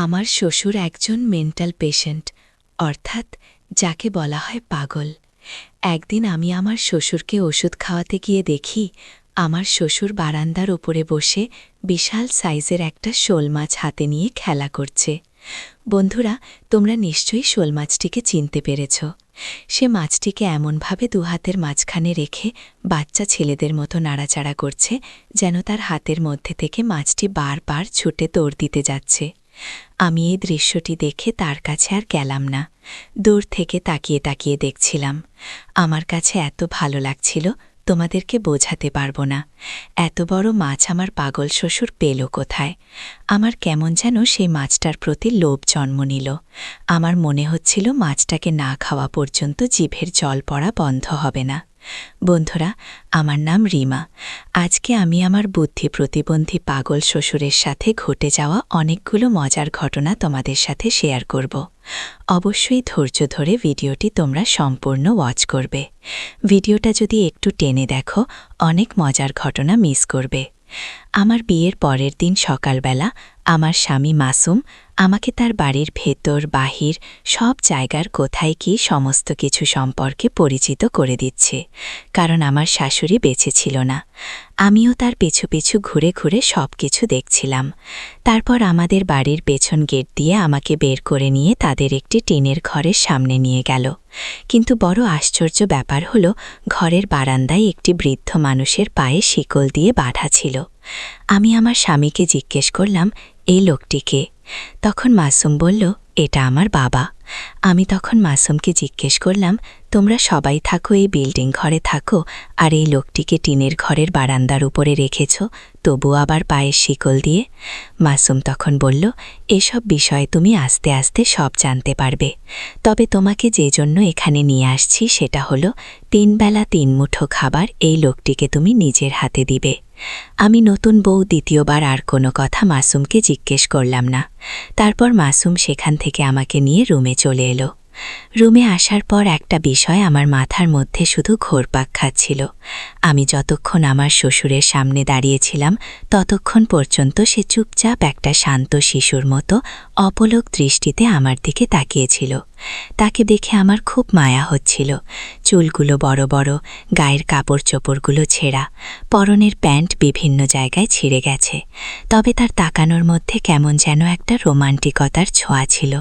আমার শ্বশুর একজন মেন্টাল পেশেন্ট, অর্থাৎ যাকে বলা হয় পাগল। একদিন আমি আমার শ্বশুরকে ওষুধ খাওয়াতে গিয়ে দেখি আমার শ্বশুর বারান্দার ওপরে বসে বিশাল সাইজের একটা শোল মাছ হাতে নিয়ে খেলা করছে। বন্ধুরা, তোমরা নিশ্চয়ই শোল মাছটিকে চিনতে পেরেছ। সে মাছটিকে এমনভাবে দুহাতের মাঝখানে রেখে বাচ্চা ছেলেদের মতো নাড়াচাড়া করছে, যেন তার হাতের মধ্যে থেকে মাছটি বারবার ছুটে দৌড় দিতে যাচ্ছে। আমি এই দৃশ্যটি দেখে তার কাছে আর গেলাম না, দূর থেকে তাকিয়ে তাকিয়ে দেখছিলাম। আমার কাছে এত ভালো লাগছিল, তোমাদেরকে বোঝাতে পারবো না। এত বড় মাছ আমার পাগল শ্বশুর পেল কোথায়? আমার কেমন যেন সেই মাছটার প্রতি লোভ জন্ম নিল। আমার মনে হচ্ছিল মাছটাকে না খাওয়া পর্যন্ত জিভের জল পড়া বন্ধ হবে না। বন্ধুরা, আমার নাম রিমা। আজকে আমি আমার বুদ্ধি প্রতিবন্ধী পাগল শ্বশুরের সাথে ঘটে যাওয়া অনেকগুলো মজার ঘটনা তোমাদের সাথে শেয়ার করব। অবশ্যই ধৈর্য ধরে ভিডিওটি তোমরা সম্পূর্ণ ওয়াচ করবে। ভিডিওটা যদি একটু টেনে দেখো, অনেক মজার ঘটনা মিস করবে। আমার বিয়ের পরের দিন সকালবেলা আমার স্বামী মাসুম আমাকে তার বাড়ির ভেতর বাহির সব জায়গার কোথায় কি সমস্ত কিছু সম্পর্কে পরিচিত করে দিচ্ছে, কারণ আমার শাশুড়ি বেঁচে ছিল না। আমিও তার পিছু পিছু ঘুরে ঘুরে সব কিছু দেখছিলাম। তারপর আমাদের বাড়ির পেছন গেট দিয়ে আমাকে বের করে নিয়ে তাদের একটি টিনের ঘরের সামনে নিয়ে গেল। কিন্তু বড় আশ্চর্য ব্যাপার হলো, ঘরের বারান্দায় একটি বৃদ্ধ মানুষের পায়ে শিকল দিয়ে বাঁধা ছিল। আমি আমার স্বামীকে জিজ্ঞেস করলাম, এই লোকটিকে? তখন মাসুম বলল, এটা আমার বাবা। আমি তখন মাসুমকে জিজ্ঞেস করলাম, তোমরা সবাই থাকো এই বিল্ডিং ঘরে থাকো, আর এই লোকটিকে টিনের ঘরের বারান্দার উপরে রেখেছ, তবু আবার পায়ের শিকল দিয়ে? মাসুম তখন বলল, এসব বিষয়ে তুমি আস্তে আস্তে সব জানতে পারবে। তবে তোমাকে যে জন্য এখানে নিয়ে আসছি সেটা হলো, 3 বেলা 3 মুঠো খাবার এই লোকটিকে তুমি নিজের হাতে দিবে। আমি নতুন বউ, দ্বিতীয়বার আর কোনো কথা মাসুমকে জিজ্ঞেস করলাম না। তারপর মাসুম সেখান থেকে আমাকে নিয়ে রুমে চলে এলো। রুমে আসার পর একটা বিষয় আমার মাথার মধ্যে শুধু ঘোরপাক খাচ্ছিল। আমি যতক্ষণ আমার শ্বশুরের সামনে দাঁড়িয়েছিলাম, ততক্ষণ পর্যন্ত সে চুপচাপ একটা শান্ত শিশুর মতো অপলক দৃষ্টিতে আমার দিকে তাকিয়েছিল। তাকে দেখে আমার খুব মায়া হচ্ছিল। চুলগুলো বড় বড়, গায়ের কাপড় চোপড়গুলো ছেঁড়া, পরনের প্যান্ট বিভিন্ন জায়গায় ছিঁড়ে গেছে। তবে তার তাকানোর মধ্যে কেমন যেন একটা রোমান্টিকতার ছোঁয়া ছিল।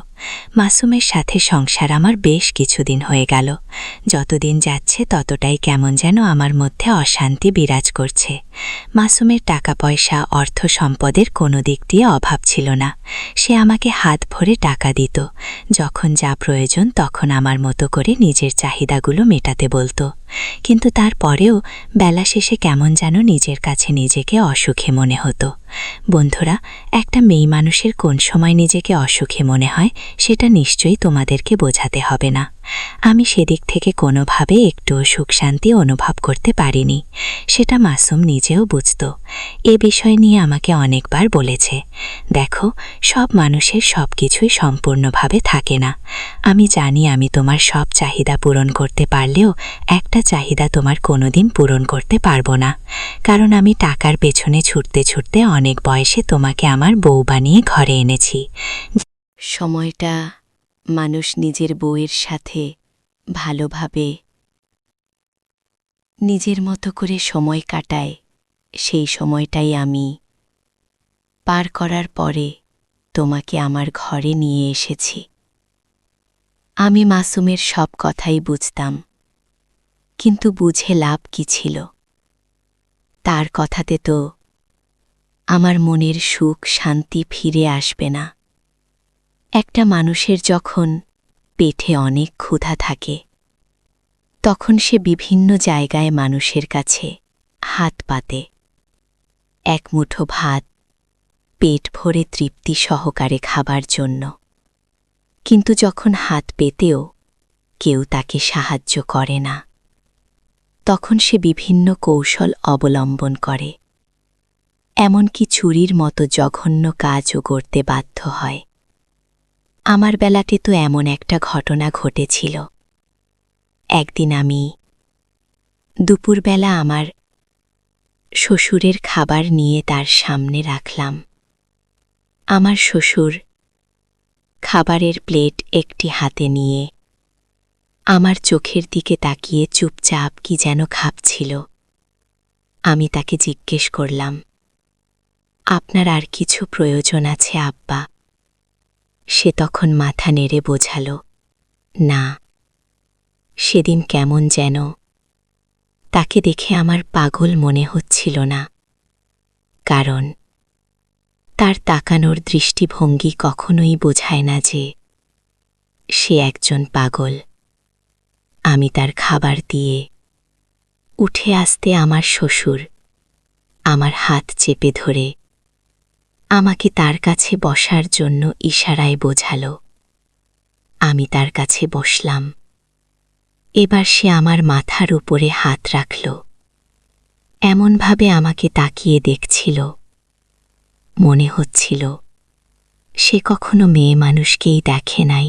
মাসুমের সাথে সংসার আমার বেশ কিছুদিন হয়ে গেল। যতদিন যাচ্ছে ততটাই কেমন যেন আমার মধ্যে অশান্তি বিরাজ করছে। মাসুমের টাকা পয়সা, অর্থ সম্পদের কোনো দিক দিয়ে অভাব ছিল না। সে আমাকে হাত ভরে টাকা দিত। যখন যা প্রয়োজন তখন আমার মতো করে নিজের চাহিদাগুলো মেটাতে বলতো। কিন্তু তারপরেও বেলা শেষে কেমন যেন নিজের কাছে নিজেকে অসুখী মনে হতো। বন্ধুরা, একটা মেয়ে মানুষের কোন সময় নিজেকে অসুখী মনে হয় সেটা নিশ্চয়ই তোমাদেরকে বোঝাতে হবে না। আমি সেদিক থেকে কোনোভাবে একটুও সুখ শান্তি অনুভব করতে পারিনি। সেটা মাসুম নিজেও বুঝত। এ বিষয় নিয়ে আমাকে অনেকবার বলেছে, দেখো, সব মানুষের সব কিছুই সম্পূর্ণভাবে থাকে না। আমি জানি আমি তোমার সব চাহিদা পূরণ করতে পারলেও একটা চাহিদা তোমার কোনোদিন পূরণ করতে পারবো না, কারণ আমি টাকার পেছনে ছুটতে ছুটতে অনেক বয়সে তোমাকে আমার বউ বানিয়ে ঘরে এনেছি। সময়টা মানুষ নিজের বউয়ের সাথে ভালোভাবে নিজের মতো করে সময় কাটায়, সেই সময়টাই আমি পার করার পরে তোমাকে আমার ঘরে নিয়ে এসেছি। আমি মাসুমের সব কথাই বুঝতাম, কিন্তু বুঝে লাভ কি ছিল? তার কথাতে তো আমার মনের সুখ শান্তি ফিরে আসবে না। একটা মানুষের যখন পেটে অনেক ক্ষুধা থাকে, তখন সে বিভিন্ন জায়গায় মানুষের কাছে হাত পাতে এক মুঠো ভাত পেট ভরে তৃপ্তি সহকারে খাবার জন্য। কিন্তু যখন হাত পেতেও কেউ তাকে সাহায্য করে না, তখন সে বিভিন্ন কৌশল অবলম্বন করে, এমনকি চুরির মতো জঘন্য কাজও করতে বাধ্য হয়। আমার বেলাতে তো এমন একটা ঘটনা ঘটেছিল। একদিন আমি দুপুরবেলা আমার শ্বশুরের খাবার নিয়ে তার সামনে রাখলাম। আমার শ্বশুর খাবারের প্লেট একটি হাতে নিয়ে আমার চোখের দিকে তাকিয়ে চুপচাপ কি যেন ভাবছিল। আমি তাকে জিজ্ঞেস করলাম, আপনার আর কিছু প্রয়োজন আছে আব্বা? সে তখন মাথা নেড়ে বোঝাল, না। সেদিন কেমন যেন তাকে দেখে আমার পাগল মনে হচ্ছিল না, কারণ তার তাকানোর দৃষ্টিভঙ্গি কখনোই বোঝায় না যে সে একজন পাগল। আমি তার খাবার দিয়ে উঠে আসতে আমার শ্বশুর আমার হাত চেপে ধরে আমাকে তার কাছে বসার জন্য ইশারায় বোঝাল। আমি তার কাছে বসলাম। এবার সে আমার মাথার উপরে হাত রাখল। এমনভাবে আমাকে তাকিয়ে দেখছিল, মনে হচ্ছিল সে কখনো মেয়ে মানুষকেই দেখে নাই।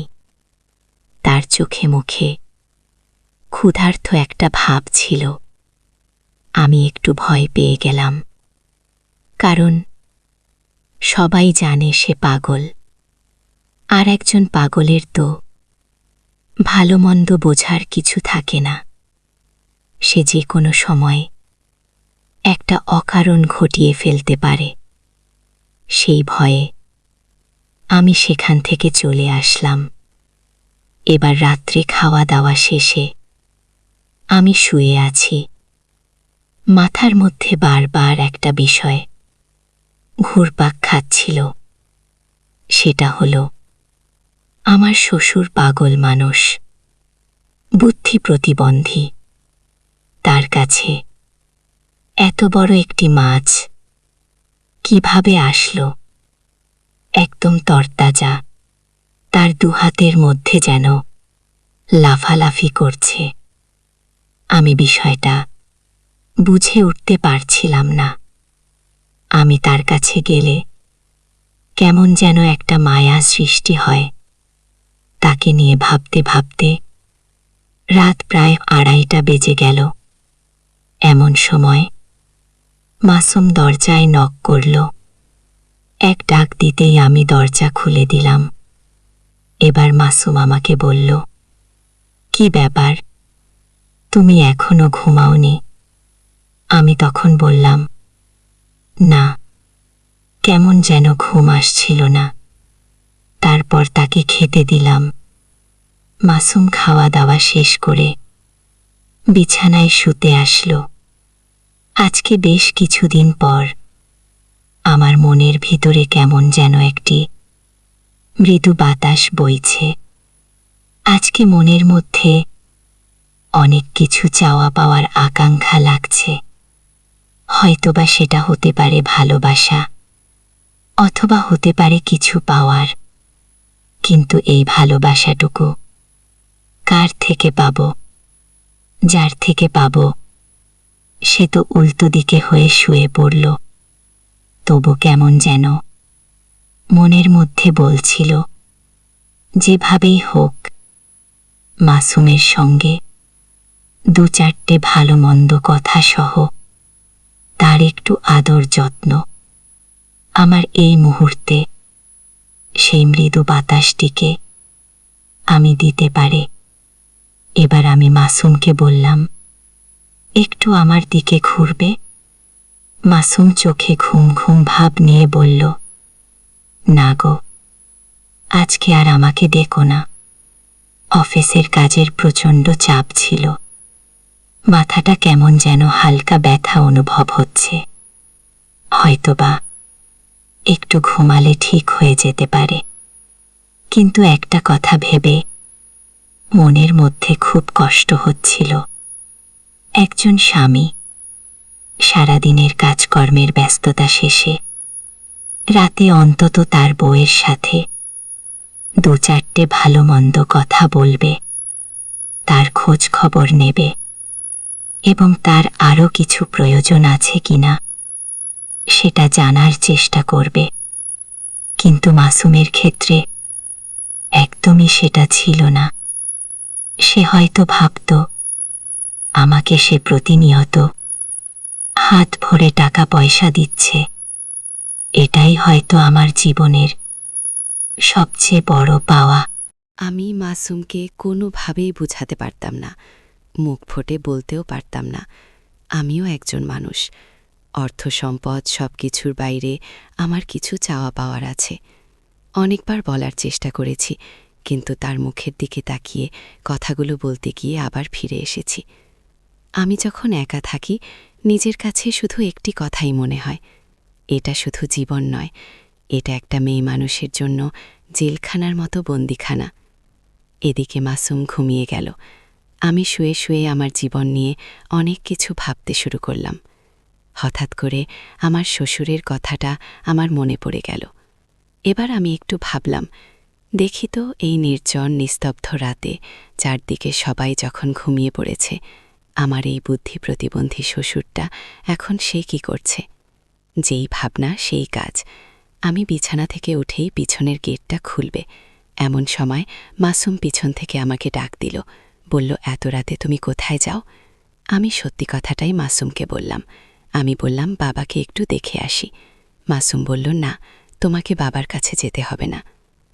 তার চোখে মুখে ক্ষুধার্ত একটা ভাব ছিল। আমি একটু ভয় পেয়ে গেলাম, কারণ সবাই জানে সে পাগল, আর একজন পাগলের তো ভালো মন্দ বোঝার কিছু থাকে না। সে যে কোনো সময় একটা অকারণ ঘটিয়ে ফেলতে পারে। সেই ভয়ে আমি সেখান থেকে চলে আসলাম। এবার রাত্রে খাওয়া দাওয়া শেষে আমি শুয়ে আছি। মাথার মধ্যে বারবার একটা বিষয় ঘুরপাক খাচ্ছিল। সেটা হলো, আমার শ্বশুর পাগল মানুষ, বুদ্ধি প্রতিবন্ধী। তার কাছে এত বড় একটি মাছ কিভাবে আসলো? একদম তরতাজা, তার দুহাতের মধ্যে যেন লাফালাফি করছে। আমি বিষয়টা বুঝে উঠতে পারছিলাম না। আমি তার কাছে গেলে কেমন যেন একটা মায়া সৃষ্টি হয়। তাকে নিয়ে ভাবতে ভাবতে রাত প্রায় 2:30 বেজে গেল। এমন সময় মাসুম দরজায় নক করল। এক ডাক দিতেই আমি দরজা খুলে দিলাম। এবার মাসুম আমাকে বলল, কি ব্যাপার, তুমি এখনো ঘুমাওনি? আমি তখন বললাম, না, কেমন যেন ঘুম আসছিল না। তারপর তাকে খেতে দিলাম। মাসুম খাওয়া দাওয়া শেষ করে বিছানায় শুতে আসলো। আজকে বেশ কিছুদিন পর আমার মনের ভিতরে কেমন যেন একটি মৃদু বাতাস বইছে। আজকে মনের মধ্যে অনেক কিছু চাওয়া পাওয়ার আকাঙ্ক্ষা লাগছে। হয়তোবা সেটা হতে পারে ভালোবাসা, অথবা হতে পারে কিছু পাওয়ার। কিন্তু এই ভালোবাসাটুকু কার থেকে পাব? যার থেকে পাব সে তো উল্টো দিকে হয়ে শুয়ে পড়ল। তবু কেমন যেন মনের মধ্যে বলছিল, যেভাবেই হোক মাসুমের সঙ্গে 2-4টে ভালো মন্দ কথা সহ তার একটু আদর যত্ন আমার এই মুহূর্তে সেই মৃদু বাতাসটিকে আমি দিতে পারে। এবার আমি মাসুমকে বললাম, একটু আমার দিকে ঘুরবে? মাসুম চোখে ঘুম ঘুম ভাব নিয়ে বলল, না গো, আজকে আর আমাকে দেখো না। অফিসের কাজের প্রচণ্ড চাপ ছিল। মাথাটা কেমন যেন হালকা ব্যথা অনুভব হচ্ছে। হয়তোবা একটু ঘুমালে ঠিক হয়ে যেতে পারে। কিন্তু একটা কথা ভেবে মনের মধ্যে খুব কষ্ট হচ্ছিল। একজন স্বামী সারাদিনের কাজকর্মের ব্যস্ততা শেষে রাতে অন্তত তার বউয়ের সাথে 2-4টে ভালো মন্দ কথা বলবে, তার খোঁজ খবর নেবে এবং তার আরও কিছু প্রয়োজন আছে কিনা সেটা জানার চেষ্টা করবে। কিন্তু মাসুমের ক্ষেত্রে একদমই সেটা ছিল না। সে হয়তো ভাবত আমাকে সে প্রতিনিয়ত হাত ভরে টাকা পয়সা দিচ্ছে, এটাই হয়তো আমার জীবনের সবচেয়ে বড় পাওয়া। আমি মাসুমকে কোনোভাবেই বুঝাতে পারতাম না, মুখ ফুটে বলতেও পারতাম না আমিও একজন মানুষ। অর্থ সম্পদ সব কিছুর বাইরে আমার কিছু চাওয়া পাওয়ার আছে। অনেকবার বলার চেষ্টা করেছি, কিন্তু তার মুখের দিকে তাকিয়ে কথাগুলো বলতে গিয়ে আবার ফিরে এসেছি। আমি যখন একা থাকি নিজের কাছে শুধু একটি কথাই মনে হয়, এটা শুধু জীবন নয়, এটা একটা মেয়ে মানুষের জন্য জেলখানার মতো বন্দিখানা। এদিকে মাসুম ঘুমিয়ে গেল। আমি শুয়ে শুয়ে আমার জীবন নিয়ে অনেক কিছু ভাবতে শুরু করলাম। হঠাৎ করে আমার শ্বশুরের কথাটা আমার মনে পড়ে গেল। এবার আমি একটু ভাবলাম, দেখি তো এই নির্জন নিস্তব্ধ রাতে চারদিকে সবাই যখন ঘুমিয়ে পড়েছে, আমার এই বুদ্ধি প্রতিবন্ধী শ্বশুরটা এখন সে কি করছে? যেই ভাবনা সেই কাজ। আমি বিছানা থেকে উঠেই পিছনের গেটটা খুলবে, এমন সময় মাসুম পিছন থেকে আমাকে ডাক দিল, বলল, এত রাতে তুমি কোথায় যাও? আমি সত্যি কথাটাই মাসুমকে বললাম। আমি বললাম, বাবাকে একটু দেখে আসি। মাসুম বলল, না, তোমাকে বাবার কাছে যেতে হবে না।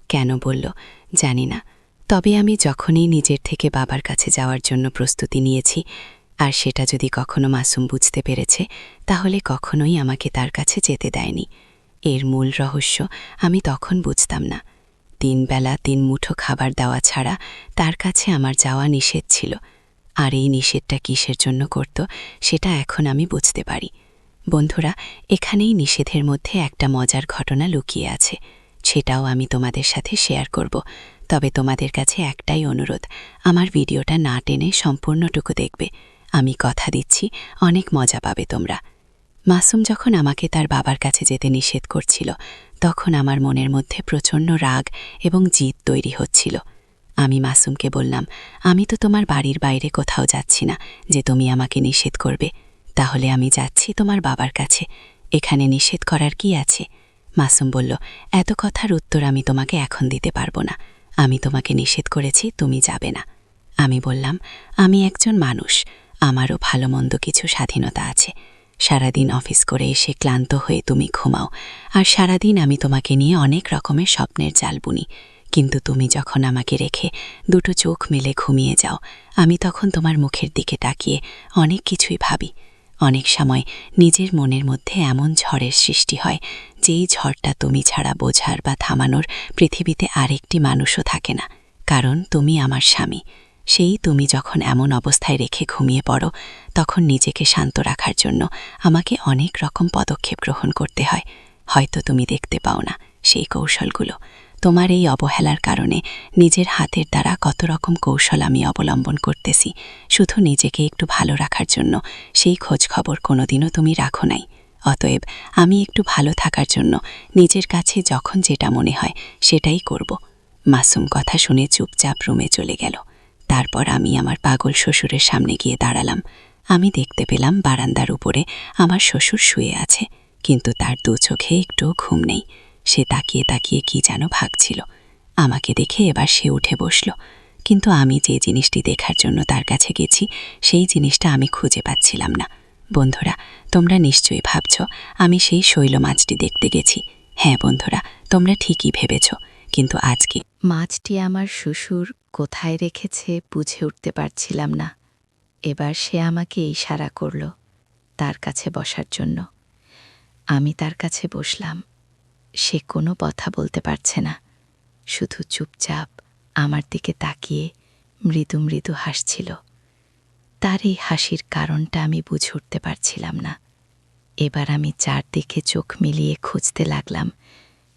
কেন বলল জানি না, তবে আমি যখনই নিজের থেকে বাবার কাছে যাওয়ার জন্য প্রস্তুতি নিয়েছি, আর সেটা যদি কখনো মাসুম বুঝতে পেরেছে, তাহলে কখনোই আমাকে তার কাছে যেতে দেয়নি। এর মূল রহস্য আমি তখন বুঝতাম না। 3 বেলা 3 মুঠো খাবার দেওয়া ছাড়া তার কাছে আমার যাওয়া নিষেধ ছিল। আর এই নিষেধটা কিসের জন্য করত সেটা এখন আমি বুঝতে পারি। বন্ধুরা, এখানেই নিষেধের মধ্যে একটা মজার ঘটনা লুকিয়ে আছে, সেটাও আমি তোমাদের সাথে শেয়ার করব। তবে তোমাদের কাছে একটাই অনুরোধ, আমার ভিডিওটা না টেনে সম্পূর্ণটুকু দেখবে। আমি কথা দিচ্ছি অনেক মজা পাবে তোমরা। মাসুম যখন আমাকে তার বাবার কাছে যেতে নিষেধ করছিল, তখন আমার মনের মধ্যে প্রচণ্ড রাগ এবং জিদ তৈরি হচ্ছিল। আমি মাসুমকে বললাম, আমি তো তোমার বাড়ির বাইরে কোথাও যাচ্ছি না যে তুমি আমাকে নিষেধ করবে। তাহলে আমি যাচ্ছি তোমার বাবার কাছে, এখানে নিষেধ করার কি আছে? মাসুম বলল, এত কথার উত্তর আমি তোমাকে এখন দিতে পারবো না। আমি তোমাকে নিষেধ করেছি, তুমি যাবে না। আমি বললাম, আমি একজন মানুষ, আমারও ভালো মন্দ কিছু স্বাধীনতা আছে। সারাদিন অফিস করে এসে ক্লান্ত হয়ে তুমি ঘুমাও, আর সারাদিন আমি তোমাকে নিয়ে অনেক রকমের স্বপ্নের জাল বুনি। কিন্তু তুমি যখন আমাকে রেখে দুটো চোখ মেলে ঘুমিয়ে যাও, আমি তখন তোমার মুখের দিকে তাকিয়ে অনেক কিছুই ভাবি। অনেক সময় নিজের মনের মধ্যে এমন ঝড়ের সৃষ্টি হয়, যেই ঝড়টা তুমি ছাড়া বোঝার বা থামানোর পৃথিবীতে আরেকটি মানুষও থাকে না, কারণ তুমি আমার স্বামী। সেই তুমি যখন এমন অবস্থায় রেখে ঘুমিয়ে পড়ো, তখন নিজেকে শান্ত রাখার জন্য আমাকে অনেক রকম পদক্ষেপ গ্রহণ করতে হয়। হয়তো তুমি দেখতে পাও না সেই কৌশলগুলো। তোমার এই অবহেলার কারণে নিজের হাতের দ্বারা কত রকম কৌশল আমি অবলম্বন করতেছি, শুধু নিজেকে একটু ভালো রাখার জন্য। সেই খোঁজ খবর কোনোদিনও তুমি রাখো নাই। অতএব আমি একটু ভালো থাকার জন্য নিজের কাছে যখন যেটা মনে হয় সেটাই করব। মাসুম কথা শুনে চুপচাপ রুমে চলে গেল। তারপর আমি আমার পাগল শ্বশুরের সামনে গিয়ে দাঁড়ালাম। আমি দেখতে পেলাম বারান্দার উপরে আমার শ্বশুর শুয়ে আছে, কিন্তু তার 2 চোখে একটুও ঘুম নেই। সে তাকিয়ে তাকিয়ে কি যেন ভাবছিল। আমাকে দেখে এবার সে উঠে বসল, কিন্তু আমি যে জিনিসটি দেখার জন্য তার কাছে গেছি সেই জিনিসটা আমি খুঁজে পাচ্ছিলাম না। বন্ধুরা, তোমরা নিশ্চয়ই ভাবছ আমি সেই শৈল মাছটি দেখতে গেছি। হ্যাঁ বন্ধুরা, তোমরা ঠিকই ভেবেছ, কিন্তু আজকে মাছটি আমার শ্বশুর কোথায় রেখেছে বুঝে উঠতে পারছিলাম না। এবার সে আমাকে ইশারা করল তার কাছে বসার জন্য। আমি তার কাছে বসলাম। সে কোনো কথা বলতে পারছে না, শুধু চুপচাপ আমার দিকে তাকিয়ে মৃদু মৃদু হাসছিল। তার এই হাসির কারণটা আমি বুঝে উঠতে পারছিলাম না। এবার আমি চারদিকে চোখ মিলিয়ে খুঁজতে লাগলাম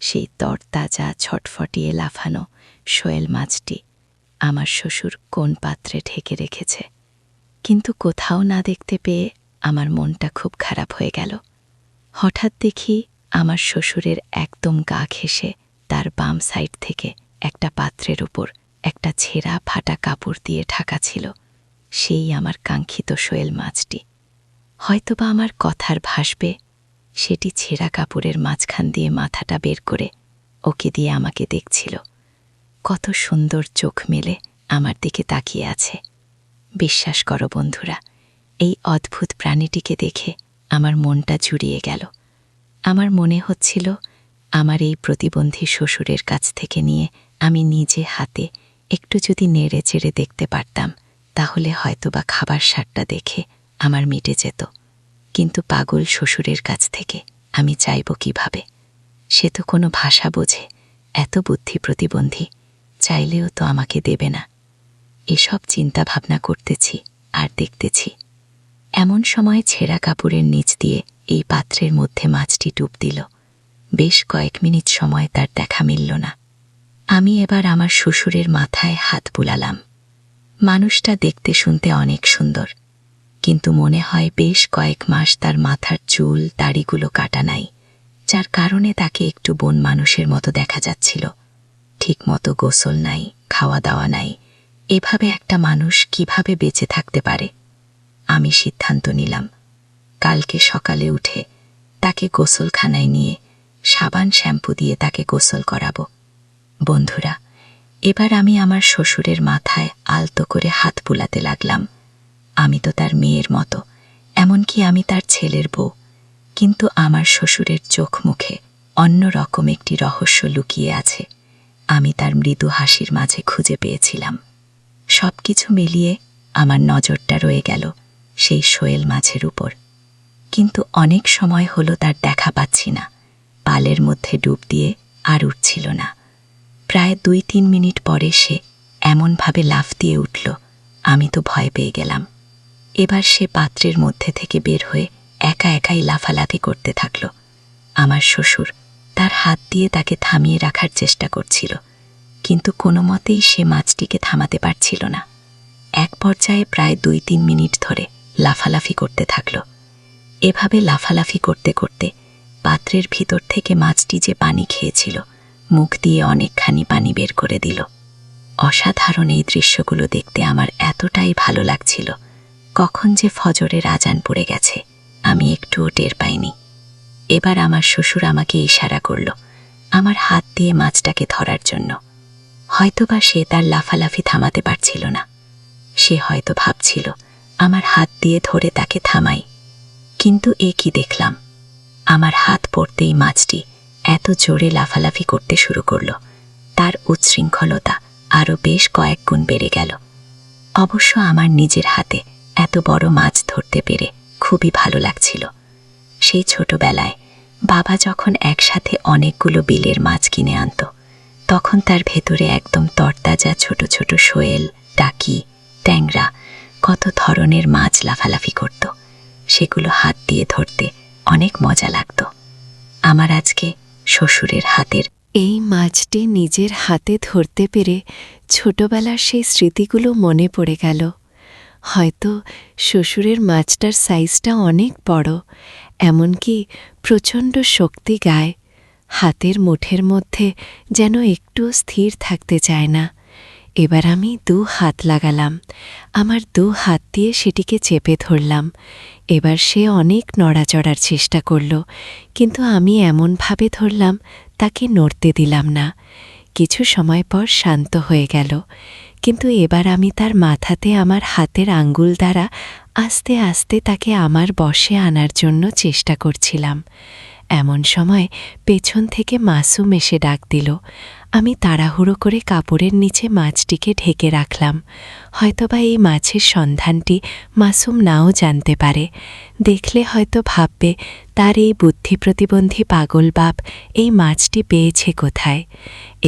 সেই তরতাজা ছটফটিয়ে লাফানো শোয়েল মাছটি আমার শ্বশুর কোন পাত্রে ঢেকে রেখেছে। কিন্তু কোথাও না দেখতে পেয়ে আমার মনটা খুব খারাপ হয়ে গেল। হঠাৎ দেখি আমার শ্বশুরের একদম গা ঘেঁষে তার বাম সাইড থেকে একটা পাত্রের উপর একটা ছেঁড়া ফাটা কাপড় দিয়ে ঢাকা ছিল। সেই আমার কাঙ্ক্ষিত শোয়েল মাছটি। হয়তোবা আমার কথার ভাসবে সেটি ছেঁড়া কাপড়ের মাঝখান দিয়ে মাথাটা বের করে ওকে দিয়ে আমাকে দেখছিল। কত সুন্দর চোখ মেলে আমার দিকে তাকিয়ে আছে। বিশ্বাস করো বন্ধুরা, এই অদ্ভুত প্রাণীটিকে দেখে আমার মনটা জুড়িয়ে গেল। আমার মনে হচ্ছিল আমার এই প্রতিবন্ধী শ্বশুরের কাছ থেকে নিয়ে আমি নিজে হাতে একটু যদি নেড়ে চেড়ে দেখতে পারতাম, তাহলে হয়তোবা খাবার স্বাদটা দেখে আমার মিটে যেত। কিন্তু পাগল শ্বশুরের কাছ থেকে আমি চাইব কিভাবে? সে তো কোনো ভাষা বোঝে, এত বুদ্ধি প্রতিবন্ধী, চাইলেও তো আমাকে দেবে না। এসব চিন্তা ভাবনা করতেছি আর দেখতেছি। এমন সময় ছেঁড়া কাপড়ের নিচ দিয়ে এই পাত্রের মধ্যে মাছটি ডুব দিল। বেশ কয়েক মিনিট সময় তার দেখা মিলল না। আমি এবার আমার শ্বশুরের মাথায় হাত বুলালাম। মানুষটা দেখতে শুনতে অনেক সুন্দর, কিন্তু মনে হয় বেশ কয়েক মাস তার মাথার চুল দাড়িগুলো কাটা নাই, যার কারণে তাকে একটু বন মানুষের মতো দেখা যাচ্ছিল। ঠিকমতো গোসল নাই, খাওয়া দাওয়া নাই। এভাবে একটা মানুষ কিভাবে বেঁচে থাকতে পারে? আমি সিদ্ধান্ত নিলাম, কালকে সকালে উঠে তাকে গোসলখানায় নিয়ে সাবান শ্যাম্পু দিয়ে তাকে গোসল করাবো। বন্ধুরা, এবার আমি আমার শ্বশুরের মাথায় আলতো করে হাত বুলাতে লাগলাম। আমি তো তার মেয়ের মতো, এমনকি আমি তার ছেলের বউ, কিন্তু আমার শ্বশুরের চোখ মুখে অন্য রকম একটি রহস্য লুকিয়ে আছে। আমি তার মৃদু হাসির মাঝে খুঁজে পেয়েছিলাম। সব কিছু মিলিয়ে আমার নজরটা রয়ে গেল সেই শোয়েল মাছের উপর। কিন্তু অনেক সময় হলো তার দেখা পাচ্ছি না। পালের মধ্যে ডুব দিয়ে আর উঠছিল না। প্রায় 2-3 মিনিট পরে সে এমনভাবে লাফ দিয়ে উঠল, আমি তো ভয় পেয়ে গেলাম। এবার সে পাত্রের মধ্যে থেকে বের হয়ে একা একাই লাফালাফি করতে থাকল। আমার শ্বশুর তার হাত দিয়ে তাকে থামিয়ে রাখার চেষ্টা করছিল, কিন্তু কোনো মতেই সে মাছটিকে থামাতে পারছিল না। এক পর্যায়ে প্রায় 2-3 মিনিট ধরে লাফালাফি করতে থাকল। এভাবে লাফালাফি করতে করতে পাত্রের ভিতর থেকে মাছটি যে পানি খেয়েছিল, মুখ দিয়ে অনেকখানি পানি বের করে দিল। অসাধারণ এই দৃশ্যগুলো দেখতে আমার এতটাই ভালো লাগছিল। কখন যে ফজরের আজান পড়ে গেছে আমি একটুও টের পাইনি। এবার আমার শ্বশুর আমাকে ইশারা করল আমার হাত দিয়ে মাছটাকে ধরার জন্য। হয়তোবা সে তার লাফালাফি থামাতে পারছিল না। সে হয়তো ভাবছিল আমার হাত দিয়ে ধরে তাকে থামাই। কিন্তু এ কি দেখলাম, আমার হাত পড়তেই মাছটি এত জোরে লাফালাফি করতে শুরু করল, তার উচ্ছৃঙ্খলতা আরও বেশ কয়েক গুণ বেড়ে গেল। অবশ্য আমার নিজের হাতে এত বড় মাছ ধরতে পেরে খুবই ভালো লাগছিল। সেই ছোটবেলায় বাবা যখন একসাথে অনেকগুলো বিলের মাছ কিনে আনত, তখন তার ভেতরে একদম তরতাজা ছোট ছোট শোয়েল, টাকি, ট্যাংরা, কত ধরনের মাছ লাফালাফি করত। সেগুলো হাত দিয়ে ধরতে অনেক মজা লাগত। আমার আজকে শ্বশুরের হাতের এই মাছটি নিজের হাতে ধরতে পেরে ছোটবেলার সেই স্মৃতিগুলো মনে পড়ে গেল। হয়তো শ্বশুরের মাছটার সাইজটা অনেক বড়, এমনকি প্রচণ্ড শক্তি গায়। হাতের মুঠের মধ্যে যেন একটুও স্থির থাকতে চায় না। এবার আমি 2 হাত লাগালাম, আমার 2 হাত দিয়ে সেটিকে চেপে ধরলাম। এবার সে অনেক নড়াচড়ার চেষ্টা করল, কিন্তু আমি এমনভাবে ধরলাম তাকে নড়তে দিলাম না। কিছু সময় পর শান্ত হয়ে গেল, কিন্তু এবার আমি তার মাথাতে আমার হাতের আঙ্গুল দ্বারা আস্তে আস্তে তাকে আমার বশে আনার জন্য চেষ্টা করছিলাম। এমন সময় পেছন থেকে মাসুম এসে ডাক দিল। আমি তাড়াহুড়ো করে কাপড়ের নিচে মাছটিকে ঢেকে রাখলাম। হয়তোবা এই মাছের সন্ধানটি মাসুম নাও জানতে পারে। দেখলে হয়তো ভাববে তার এই বুদ্ধি প্রতিবন্ধী পাগল বাপ এই মাছটি পেয়েছে কোথায়।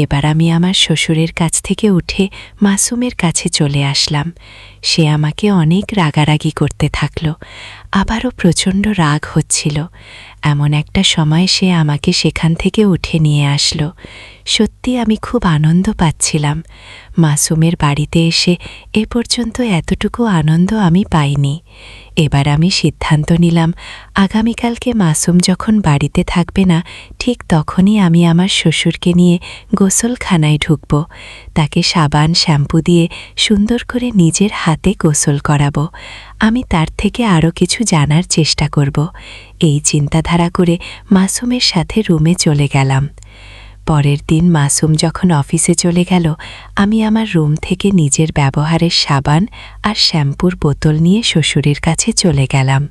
এবার আমি আমার শ্বশুরের কাছ থেকে উঠে মাসুমের কাছে চলে আসলাম। সে আমাকে অনেক রাগারাগি করতে থাকল, আবারও প্রচণ্ড রাগ হচ্ছিল। এমন একটা সময় সে আমাকে সেখান থেকে উঠে নিয়ে আসলো। সত্যি আমি খুব আনন্দ পাচ্ছিলাম। মাসুমের বাড়িতে এসে এ পর্যন্ত এতটুকু আনন্দ আমি পাইনি। এবার আমি সিদ্ধান্ত নিলাম আগামীকালকে মাসুম যখন বাড়িতে থাকবে না, ঠিক তখনই আমি আমার শ্বশুরকে নিয়ে গোসলখানায় ঢুকব। তাকে সাবান শ্যাম্পু দিয়ে সুন্দর করে নিজের হাতে গোসল করাবো। আমি তার থেকে আরও কিছু জানার চেষ্টা করব। এই চিন্তাধারা করে মাসুমের সাথে রুমে চলে গেলাম। পরের দিন মাসুম যখন অফিসে চলে গেল, আমি আমার রুম থেকে নিজের ব্যবহারের সাবান আর শ্যাম্পুর বোতল নিয়ে শ্বশুরের কাছে চলে গেলাম।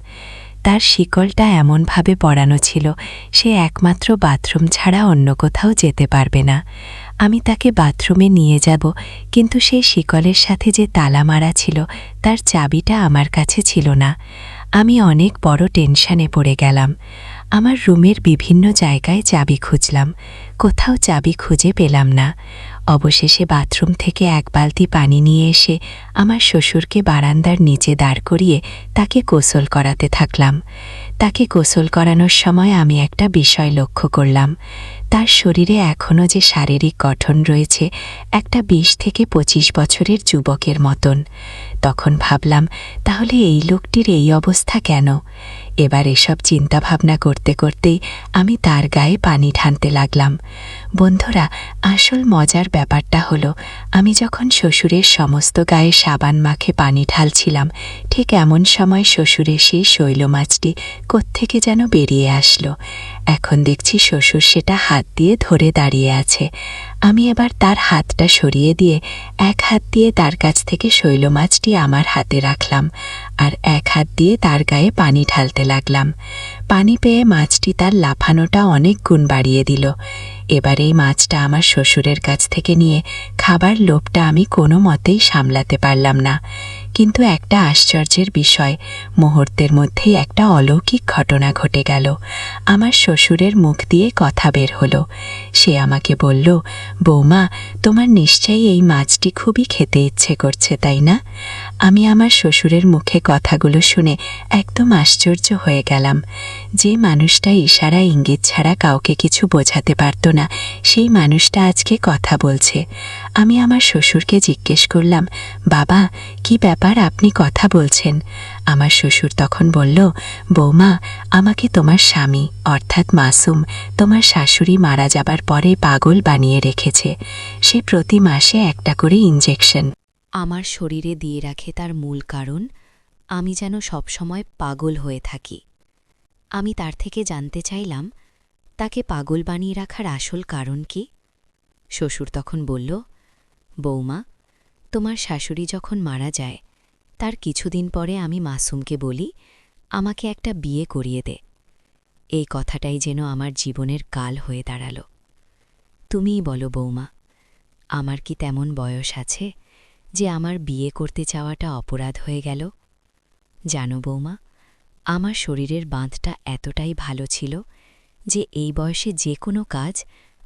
তার শিকলটা এমনভাবে পরানো ছিল সে একমাত্র বাথরুম ছাড়া অন্য কোথাও যেতে পারবে না। আমি তাকে বাথরুমে নিয়ে যাব, কিন্তু সেই শিকলের সাথে যে তালা মারা ছিল তার চাবিটা আমার কাছে ছিল না। আমি অনেক বড় টেনশনে পড়ে গেলাম। আমার রুমের বিভিন্ন জায়গায় চাবি খুঁজলাম, কোথাও চাবি খুঁজে পেলাম না। অবশেষে বাথরুম থেকে এক বালতি পানি নিয়ে এসে আমার শ্বশুরকে বারান্দার নিচে দাঁড় করিয়ে তাকে গোসল করাতে থাকলাম। তাকে গোসল করানোর সময় আমি একটা বিষয় লক্ষ্য করলাম। তার শরীরে এখনও যে শারীরিক গঠন রয়েছে একটা ২০ থেকে ২৫ বছরের যুবকের মতন। তখন ভাবলাম, তাহলে এই লোকটির এই অবস্থা কেন? এবার এসব চিন্তাভাবনা করতে করতেই আমি তার গায়ে পানি ঢালতে লাগলাম। বন্ধুরা, আসল মজার ব্যাপারটা হলো, আমি যখন শ্বশুরের সমস্ত গায়ে সাবান মাখে পানি ঢালছিলাম, ঠিক এমন সময় শ্বশুরের সেই শৈল মাছটি কোত্থেকে যেন বেরিয়ে আসলো। এখন দেখছি শ্বশুর সেটা হাত দিয়ে ধরে দাঁড়িয়ে আছে। আমি এবার তার হাতটা সরিয়ে দিয়ে এক হাত দিয়ে তার কাছ থেকে শৈল মাছটি আমার হাতে রাখলাম, আর এক হাত দিয়ে তার গায়ে পানি ঢালতে লাগলাম। পানি পেয়ে মাছটি তার লাফানোটা অনেক গুণ বাড়িয়ে দিল। এবার এই মাছটা আমার শ্বশুরের কাছ থেকে নিয়ে খাবার লোভটা আমি কোনো মতেই সামলাতে পারলাম না। কিন্তু একটা আশ্চর্যের বিষয়, মুহূর্তের মধ্যেই একটা অলৌকিক ঘটনা ঘটে গেল। আমার শ্বশুরের মুখ দিয়ে কথা বের হলো। সে আমাকে বলল, বৌমা, তোমার নিশ্চয়ই এই মাছটি খুবই খেতে ইচ্ছে করছে, তাই না? আমি আমার শ্বশুরের মুখে কথাগুলো শুনে একদম আশ্চর্য হয়ে গেলাম। যে মানুষটা ইশারা ইঙ্গিত ছাড়া কাউকে কিছু বোঝাতে পারত না, সেই মানুষটা আজকে কথা বলছে। আমি আমার শ্বশুরকে জিজ্ঞেস করলাম, বাবা, কি ব্যাপার, আপনি কথা বলছেন? আমার শ্বশুর তখন বলল, বৌমা, আমাকে তোমার স্বামী অর্থাৎ মাসুম তোমার শাশুড়ি মারা যাবার পরে পাগল বানিয়ে রেখেছে। সে প্রতি মাসে একটা করে ইঞ্জেকশন আমার শরীরে দিয়ে রাখে। তার মূল কারণ, আমি যেন সবসময় পাগল হয়ে থাকি। আমি তার থেকে জানতে চাইলাম, তাকে পাগল বানিয়ে রাখার আসল কারণ কি? শ্বশুর তখন বলল, বৌমা, তোমার শাশুড়ি যখন মারা যায় তার কিছুদিন পরে আমি মাসুমকে বলি, আমাকে একটা বিয়ে করিয়ে দে। এই কথাটাই যেন আমার জীবনের কাল হয়ে দাঁড়াল। তুমিই বলো বৌমা, আমার কি তেমন বয়স আছে যে আমার বিয়ে করতে চাওয়াটা অপরাধ হয়ে গেল? জানো বৌমা, আমার শরীরের বাঁধটা এতটাই ভালো ছিল যে এই বয়সে যে কোনো কাজ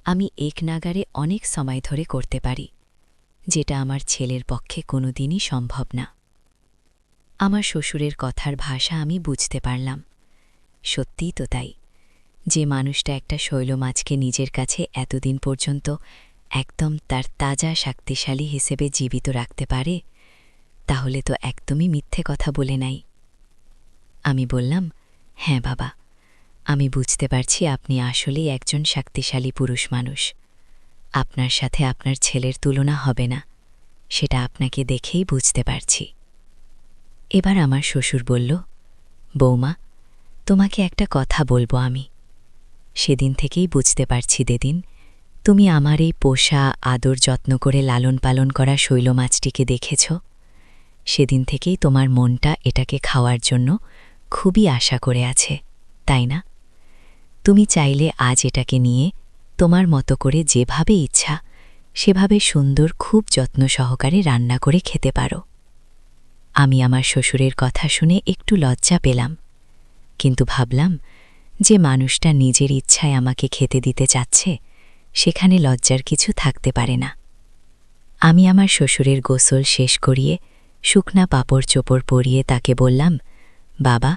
আমি এক নাগারে অনেক সময় ধরে করতে পারি, যেটা আমার ছেলের পক্ষে কোনোদিনই সম্ভব না। আমার শ্বশুরের কথার ভাষা আমি বুঝতে পারলাম। সত্যিই তো তাই, যে মানুষটা একটা শৈল মাছকে নিজের কাছে এতদিন পর্যন্ত একদম তার তাজা শক্তিশালী হিসেবে জীবিত রাখতে পারে, তাহলে তো একদমই মিথ্যে কথা বলে নাই। আমি বললাম, হ্যাঁ বাবা, আমি বুঝতে পারছি আপনি আসলেই একজন শক্তিশালী পুরুষ মানুষ। আপনার সাথে আপনার ছেলের তুলনা হবে না, সেটা আপনাকে দেখেই বুঝতে পারছি। এবার আমার শ্বশুর বলল, বৌমা, তোমাকে একটা কথা বলবো আমি। সেদিন থেকেই বুঝতে পারছি দেদিন, তুমি আমার এই পোষা আদর যত্ন করে লালন পালন করা শৈল মাছটিকে দেখেছ। সেদিন থেকেই তোমার মনটা এটাকে খাওয়ার জন্য খুবই আশা করে আছে, তাই না? তুমি চাইলে আজ এটাকে নিয়ে তোমার মতো করে যেভাবে ইচ্ছা সেভাবে সুন্দর খুব যত্ন সহকারে রান্না করে খেতে পারো। আমি আমার শ্বশুরের কথা শুনে একটু লজ্জা পেলাম, কিন্তু ভাবলাম যে মানুষটা নিজের ইচ্ছায় আমাকে খেতে দিতে চাচ্ছে, সেখানে লজ্জার কিছু থাকতে পারে না। আমি আমার শ্বশুরের গোসল শেষ করিয়ে শুকনা পাপড় চোপড় পরিয়ে তাকে বললাম, বাবা,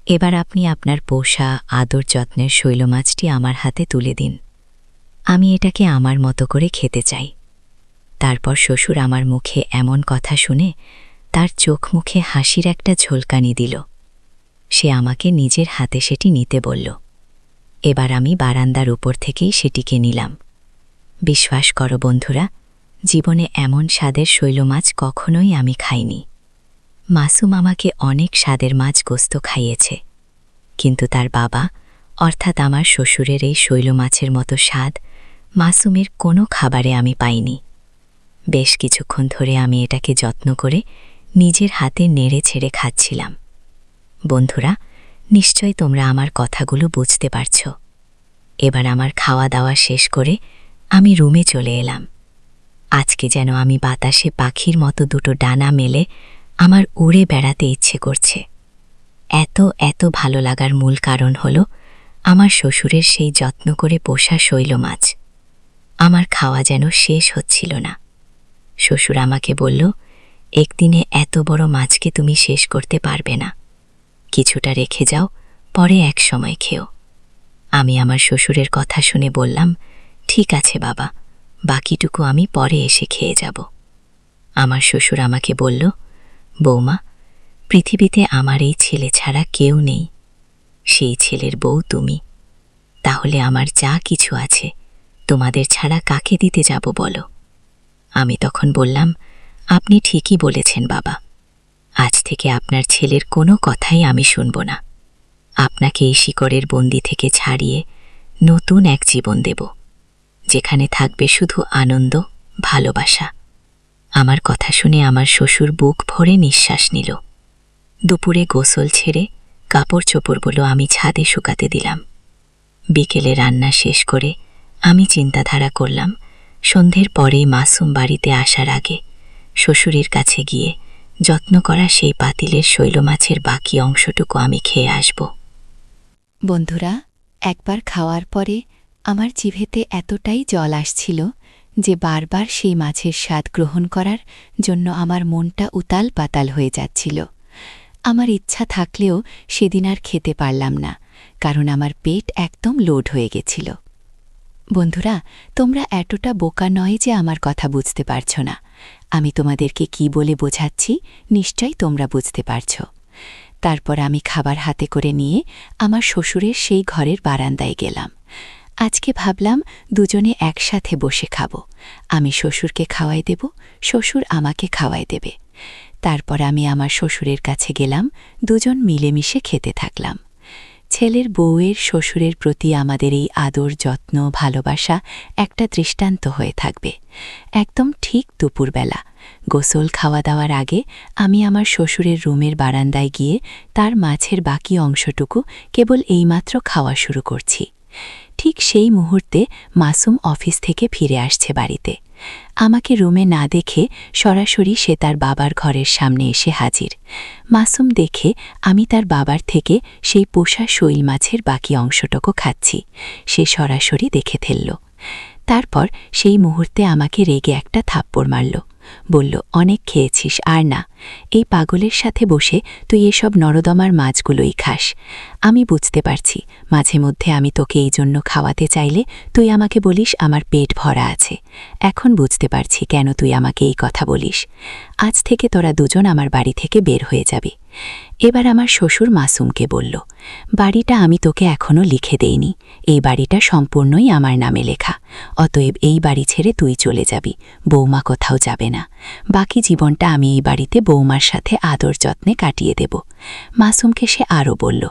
এবার আপনি আপনার পোষা আদর যত্নের শৈল মাছটি আমার হাতে তুলে দিন। আমি এটাকে আমার মতো করে খেতে চাই। তারপর শ্বশুর আমার মুখে এমন কথা শুনে তার চোখ মুখে হাসির একটা ঝলকানি দিল। সে আমাকে নিজের হাতে সেটি নিতে বলল। এবার আমি বারান্দার উপর থেকেই সেটিকে নিলাম। বিশ্বাস করো বন্ধুরা, জীবনে এমন স্বাদের শৈল মাছ কখনোই আমি খাইনি। মাসুম আমাকে অনেক স্বাদের মাছ গোস্ত খাইয়েছে, কিন্তু তার বাবা অর্থাৎ আমার শ্বশুরের এই শৈল মাছের মতো স্বাদ মাসুমের কোনো খাবারে আমি পাইনি। বেশ কিছুক্ষণ ধরে আমি এটাকে যত্ন করে নিজের হাতে নেড়ে ছেড়ে খাচ্ছিলাম। বন্ধুরা, নিশ্চয়ই তোমরা আমার কথাগুলো বুঝতে পারছ। এবার আমার খাওয়া দাওয়া শেষ করে আমি রুমে চলে এলাম। আজকে যেন আমি বাতাসে পাখির মতো দুটো ডানা মেলে আমার উড়ে বেড়াতে ইচ্ছে করছে। এত ভালো লাগার মূল কারণ হল আমার শ্বশুরের সেই যত্ন করে পোষা শৈল মাছ। আমার খাওয়া যেন শেষ হচ্ছিল না। শ্বশুর আমাকে বলল, একদিনে এত বড় মাছকে তুমি শেষ করতে পারবে না, কিছুটা রেখে যাও, পরে এক সময় খেও। আমি আমার শ্বশুরের কথা শুনে বললাম, ঠিক আছে বাবা, বাকিটুকু আমি পরে এসে খেয়ে যাব। আমার শ্বশুর আমাকে বলল, বৌমা, পৃথিবীতে আমার এই ছেলে ছাড়া কেউ নেই, সেই ছেলের বউ তুমি। তাহলে আমার যা কিছু আছে তোমাদের ছাড়া কাকে দিতে যাব বলো? আমি তখন বললাম, আপনি ঠিকই বলেছেন বাবা, আজ থেকে আপনার ছেলের কোনো কথাই আমি শুনব না। আপনাকে এই শিকড়ের বন্দি থেকে ছাড়িয়ে নতুন এক জীবন দেব, যেখানে থাকবে শুধু আনন্দ, ভালোবাসা। আমার কথা শুনে আমার শ্বশুর বুক ভরে নিঃশ্বাস নিল। দুপুরে গোসল ছেড়ে কাপড় চোপড়গুলো আমি ছাদে শুকাতে দিলাম। বিকেলে রান্না শেষ করে আমি চিন্তাধারা করলাম, সন্ধ্যের পরেই মাসুম বাড়িতে আসার আগে শ্বশুরের কাছে গিয়ে যত্ন করা সেই পাতিলের শৈল মাছের বাকি অংশটুকু আমি খেয়ে আসব। বন্ধুরা, একবার খাওয়ার পরে আমার জিভেতে এতটাই জল আসছিল যে বারবার সেই মাছের স্বাদ গ্রহণ করার জন্য আমার মনটা উতাল পাতাল হয়ে যাচ্ছিল। আমার ইচ্ছা থাকলেও সেদিন আর খেতে পারলাম না, কারণ আমার পেট একদম লোড হয়ে গেছিল। বন্ধুরা, তোমরা এতটা বোকা নয় যে আমার কথা বুঝতে পারছ না। আমি তোমাদেরকে কি বলে বোঝাচ্ছি নিশ্চয়ই তোমরা বুঝতে পারছ। তারপর আমি খাবার হাতে করে নিয়ে আমার শ্বশুরের সেই ঘরের বারান্দায় গেলাম। আজকে ভাবলাম দুজনে একসাথে বসে খাবো। আমি শ্বশুরকে খাওয়াই দেব, শ্বশুর আমাকে খাওয়াই দেবে। তারপর আমি আমার শ্বশুরের কাছে গেলাম, দুজন মিলেমিশে খেতে থাকলাম। ছেলের বউয়ের শ্বশুরের প্রতি আমাদের এই আদর, যত্ন, ভালোবাসা একটা দৃষ্টান্ত হয়ে থাকবে। একদম ঠিক দুপুরবেলা গোসল খাওয়া দাওয়ার আগে আমি আমার শ্বশুরের রুমের বারান্দায় গিয়ে তার মাছের বাকি অংশটুকু কেবল এইমাত্র খাওয়া শুরু করছি। ঠিক সেই মুহূর্তে মাসুম অফিস থেকে ফিরে আসছে বাড়িতে। আমাকে রুমে না দেখে সরাসরি সে তার বাবার ঘরের সামনে এসে হাজির। মাসুম দেখে আমি তার বাবার থেকে সেই পোষা শৈল মাছের বাকি অংশটুকু খাচ্ছি। সে সরাসরি দেখে ফেলল। তারপর সেই মুহূর্তে আমাকে রেগে একটা থাপ্পড় মারল। বলল, অনেক খেয়েছিস, আর না। এই পাগলের সাথে বসে তুই এসব নরদমার মাছগুলোই খাস। আমি বুঝতে পারছি মাঝে মধ্যে আমি তোকে এই জন্য খাওয়াতে চাইলে তুই আমাকে বলিস আমার পেট ভরা আছে। এখন বুঝতে পারছি কেন তুই আমাকে এই কথা বলিস। আজ থেকে তোরা দুজন আমার বাড়ি থেকে বের হয়ে যাবি। এবার আমার শ্বশুর মাসুমকে বলল, বাড়িটা আমি তোকে এখনো লিখে দেইনি, এই বাড়িটা সম্পূর্ণই আমার নামে লেখা। অতএব এই বাড়ি ছেড়ে তুই চলে যাবি, বৌমা কোথাও যাবে না। বাকি জীবনটা আমি এই বাড়িতে বৌমার সাথে আদর যত্নে কাটিয়ে দেব। মাসুমকে সে আরও বলল,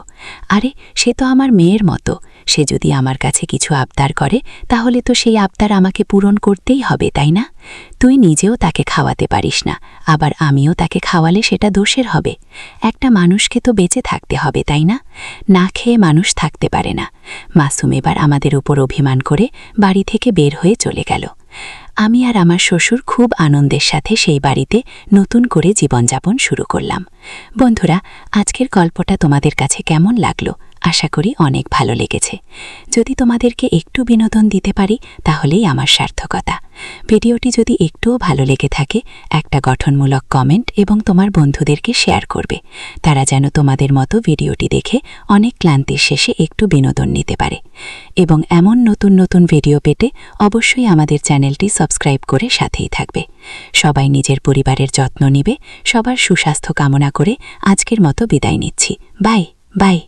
আরে সে তো আমার মেয়ের মতো, সে যদি আমার কাছে কিছু আবদার করে তাহলে তো সেই আবদার আমাকে পূরণ করতেই হবে, তাই না? তুই নিজেও তাকে খাওয়াতে পারিস না, আবার আমিও তাকে খাওয়ালে সেটা দোষের হবে। একটা মানুষকে তো বেঁচে থাকতে হবে, তাই না? না খেয়ে মানুষ থাকতে পারে না। মাসুম এবার আমাদের উপর অভিমান করে বাড়ি থেকে বের হয়ে চলে গেল। আমি আর আমার শ্বশুর খুব আনন্দের সাথে সেই বাড়িতে নতুন করে জীবনযাপন শুরু করলাম। বন্ধুরা, আজকের গল্পটা তোমাদের কাছে কেমন লাগলো? আশা করি অনেক ভালো লেগেছে। যদি তোমাদেরকে একটু বিনোদন দিতে পারি তাহলেই আমার সার্থকতা। ভিডিওটি যদি একটুও ভালো লেগে থাকে একটা গঠনমূলক কমেন্ট এবং তোমার বন্ধুদেরকে শেয়ার করবে, তারা যেন তোমাদের মতো ভিডিওটি দেখে অনেক ক্লান্তির শেষে একটু বিনোদন নিতে পারে। এবং এমন নতুন নতুন ভিডিও পেতে অবশ্যই আমাদের চ্যানেলটি সাবস্ক্রাইব করে সাথেই থাকবে। সবাই নিজের পরিবারের যত্ন নেবে। সবার সুস্বাস্থ্য কামনা করে আজকের মতো বিদায় নিচ্ছি। Bye bye.